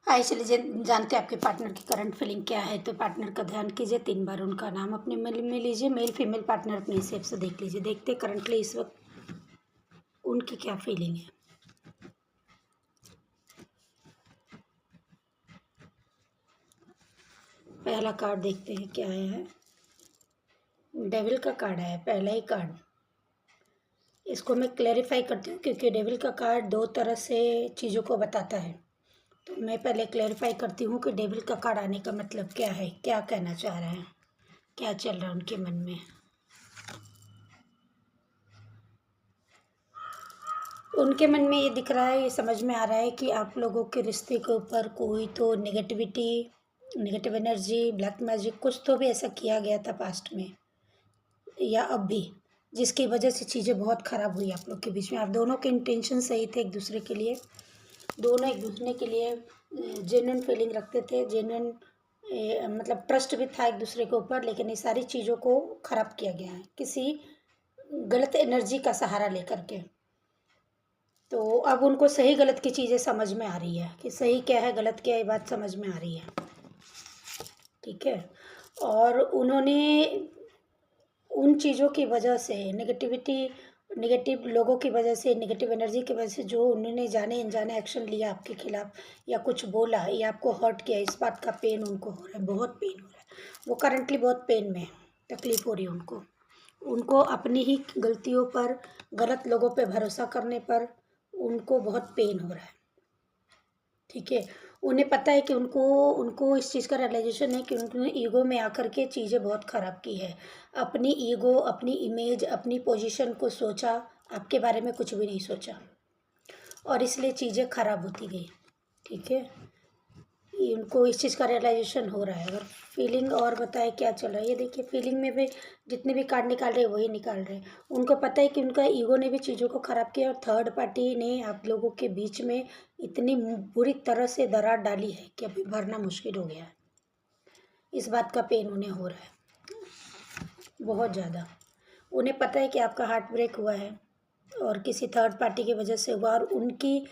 आइए चलिए जानते हैं आपके पार्टनर की करंट फीलिंग क्या है। तो पार्टनर का ध्यान कीजिए, 3 बार उनका नाम अपने मन में लीजिए। मेल फीमेल पार्टनर अपने हिसाब से देख लीजिए। देखते हैं करंटली इस वक्त उनकी क्या फीलिंग है। पहला कार्ड देखते हैं क्या आया है। डेविल का कार्ड आया है, पहला ही कार्ड। इसको मैं क्लैरिफाई करती हूँ क्योंकि डेविल का कार्ड 2 तरह से चीज़ों को बताता है। तो मैं पहले क्लैरिफाई करती हूँ कि डेविल का कार्ड आने का मतलब क्या है, क्या कहना चाह रहे हैं, क्या चल रहा है उनके मन में। उनके मन में ये दिख रहा है, ये समझ में आ रहा है कि आप लोगों के रिश्ते के ऊपर कोई तो negativity, negative energy, black magic कुछ तो भी ऐसा किया गया था पास्ट में या अब भी, जिसकी वजह से चीज़ें बहुत ख़राब हुई आप लोग के बीच में। आप दोनों के इंटेंशन सही थे एक दूसरे के लिए, दोनों एक दूसरे के लिए जेन्युइन फीलिंग रखते थे, जेन्युइन मतलब ट्रस्ट भी था एक दूसरे के ऊपर। लेकिन ये सारी चीज़ों को ख़राब किया गया है किसी गलत एनर्जी का सहारा लेकर के। तो अब उनको सही गलत की चीज़ें समझ में आ रही है कि सही क्या है गलत क्या है, ये बात समझ में आ रही है। ठीक है। और उन्होंने उन चीज़ों की वजह से नेगेटिव लोगों की वजह से, नेगेटिव एनर्जी की वजह से जो उन्होंने जाने अनजाने एक्शन लिया आपके खिलाफ या कुछ बोला या आपको हर्ट किया, इस बात का पेन उनको हो रहा है, बहुत पेन हो रहा है। वो करंटली बहुत पेन में है, तकलीफ हो रही है उनको। उनको अपनी ही गलतियों पर, गलत लोगों पे भरोसा करने पर उनको बहुत पेन हो रहा है। ठीक है। उन्हें पता है कि उनको उनको इस चीज़ का रियलाइजेशन है कि उन्होंने ईगो में आकर के चीज़ें बहुत ख़राब की है। अपनी ईगो, अपनी इमेज, अपनी पोजीशन को सोचा, आपके बारे में कुछ भी नहीं सोचा और इसलिए चीज़ें ख़राब होती गई। ठीक है। ये उनको इस चीज़ का रियलाइजेशन हो रहा है। और फीलिंग और बताए क्या चल रहा है, ये देखिए फीलिंग में भी जितने भी कार्ड निकाल रहे हैं वही निकाल रहे हैं। उनको पता है कि उनका ईगो ने भी चीज़ों को ख़राब किया और थर्ड पार्टी ने आप लोगों के बीच में इतनी बुरी तरह से दरार डाली है कि अभी भरना मुश्किल हो गया है। इस बात का पेन उन्हें हो रहा है बहुत ज़्यादा। उन्हें पता है कि आपका हार्ट ब्रेक हुआ है और किसी थर्ड पार्टी की वजह से हुआ, और उनकी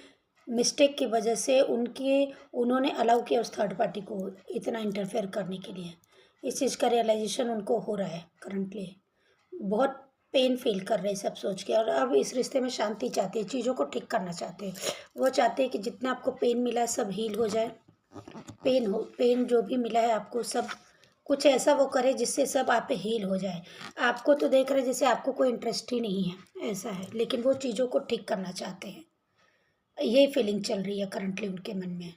मिस्टेक की वजह से उन्होंने अलाउ किया उस थर्ड पार्टी को इतना इंटरफेयर करने के लिए। इस चीज़ का रियलाइजेशन उनको हो रहा है करंटली। बहुत पेन फील कर रहे हैं सब सोच के, और अब इस रिश्ते में शांति चाहते हैं, चीज़ों को ठीक करना चाहते हैं। वो चाहते हैं कि जितना आपको पेन मिला है सब हील हो जाए। पेन जो भी मिला है आपको, सब कुछ ऐसा वो करे जिससे सब आप पे हील हो जाए। आपको तो देख रहे हैं जैसे आपको कोई इंटरेस्ट ही नहीं है, ऐसा है। लेकिन वो चीज़ों को ठीक करना चाहते हैं, ये फीलिंग चल रही है करंटली उनके मन में।